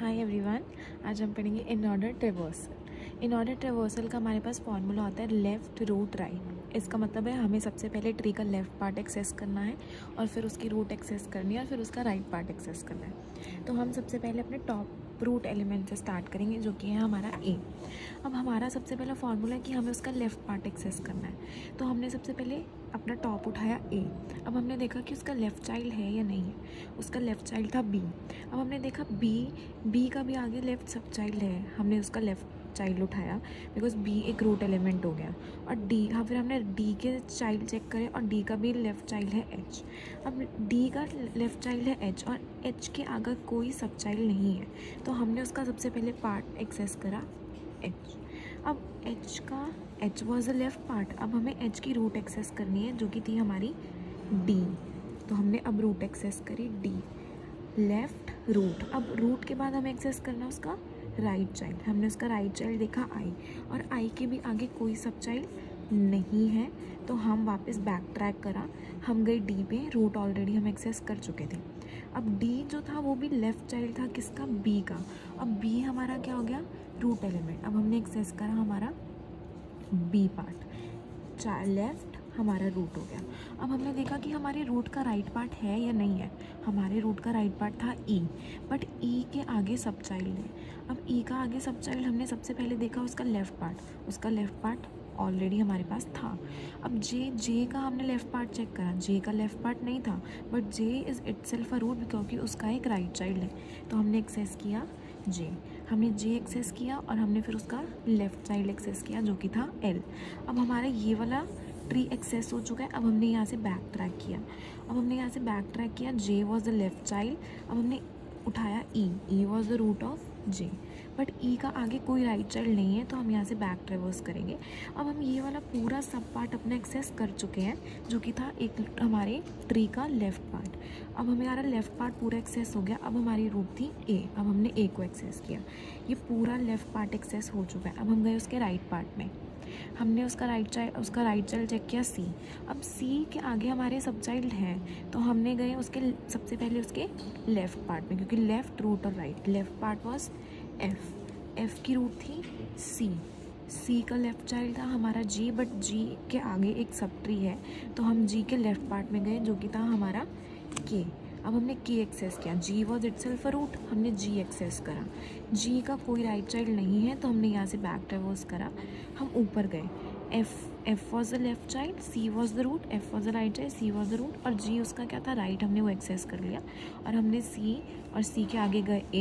Hi everyone, आज हम पढ़ेंगे in order traversal. In order traversal का हमारे पास फॉर्मूला होता है लेफ़्ट रूट राइट। इसका मतलब है हमें सबसे पहले ट्री का लेफ़्ट पार्ट एक्सेस करना है और फिर उसकी रूट एक्सेस करनी है और फिर उसका राइट पार्ट एक्सेस करना है। तो हम सबसे पहले अपने टॉप रूट एलिमेंट से स्टार्ट करेंगे जो कि है हमारा ए। अब हमारा सबसे पहला फॉर्मूला है कि हमें उसका लेफ़्ट पार्ट एक्सेस करना है, तो हमने सबसे पहले अपना टॉप उठाया ए। अब हमने देखा कि उसका लेफ़्ट चाइल्ड है या नहीं है। उसका लेफ़्ट चाइल्ड था बी। अब हमने देखा बी का भी आगे लेफ़्ट सब चाइल्ड है, हमने उसका लेफ़्ट चाइल्ड उठाया बिकॉज बी एक रूट एलिमेंट हो गया। और डी, हाँ, फिर हमने डी के चाइल्ड चेक करे और डी का भी लेफ़्ट चाइल्ड है एच। अब डी का लेफ़्ट चाइल्ड है एच और एच के आगे कोई सब चाइल्ड नहीं है, तो हमने उसका सबसे पहले पार्ट एक्सेस करा एच। अब H was the left part. अब हमें एच की रूट एक्सेस करनी है जो कि थी हमारी डी। तो हमने अब रूट एक्सेस करी डी, लेफ़्ट रूट। अब रूट के बाद हमें एक्सेस करना उसका राइट चाइल्ड। हमने उसका राइट चाइल्ड देखा आई, और आई के भी आगे कोई सब चाइल्ड नहीं है, तो हम वापस बैक ट्रैक करा। हम गए डी पे, रूट ऑलरेडी हम एक्सेस कर चुके थे। अब डी जो था वो भी लेफ़्ट चाइल्ड था किसका, बी का। अब बी हमारा क्या हो गया, रूट एलिमेंट। अब हमने एक्सेस करा हमारा बी पार्ट, लेफ़्ट हमारा रूट हो गया। अब हमने देखा कि हमारे रूट का राइट पार्ट है या नहीं है। हमारे रूट का राइट पार्ट था ई, बट ई के आगे सब चाइल्ड है। अब ई का आगे सब चाइल्ड हमने सबसे पहले देखा उसका लेफ़्ट पार्ट। उसका लेफ़्ट पार्ट ऑलरेडी हमारे पास था। अब जे का हमने लेफ़्ट पार्ट चेक करा, जे का लेफ़्ट पार्ट नहीं था, but J is itself a root क्योंकि उसका एक राइट चाइल्ड है, तो हमने एक्सेस किया जे। हमने जे एक्सेस किया और हमने फिर उसका लेफ़्ट चाइल्ड एक्सेस किया जो कि था एल। अब हमारा ये वाला ट्री एक्सेस हो चुका है। अब हमने यहाँ से बैक ट्रैक किया। J was the left child. अब हमने उठाया E was the root of J, but E का आगे कोई राइट चाइल्ड नहीं है, तो हम यहाँ से बैक ट्रेवर्स करेंगे। अब हम ये वाला पूरा सब पार्ट अपना एक्सेस कर चुके हैं जो कि था एक हमारे ट्री का लेफ़्ट पार्ट। अब हमारा लेफ़्ट पार्ट पूरा एक्सेस हो गया। अब हमारी रूट थी ए, अब हमने ए को एक्सेस किया। ये पूरा लेफ़्ट पार्ट एक्सेस हो चुका है। अब हम गए उसके राइट पार्ट में, हमने उसका राइट चाइल्ड चेक किया सी। अब सी के आगे हमारे सब चाइल्ड हैं, तो हमने गए उसके सबसे पहले उसके लेफ़्ट पार्ट में, क्योंकि लेफ़्ट रूट और right. Left part was F की रूट थी सी का लेफ़्ट चाइल्ड था हमारा जी, बट जी के आगे एक सब ट्री है, तो हम जी के लेफ़्ट पार्ट में गए जो कि था हमारा के। अब हमने के एक्सेस किया, जी वॉज इटसेल्फ अ रूट, हमने जी एक्सेस करा। जी का कोई राइट चाइल्ड नहीं है, तो हमने यहाँ से बैक ट्रेवर्स करा। हम ऊपर गए, F was the left child, C was the root, F was the right child, C was the root, और जी उसका क्या था, राइट। हमने वो एक्सेस कर लिया और हमने सी और सी के आगे गए ए।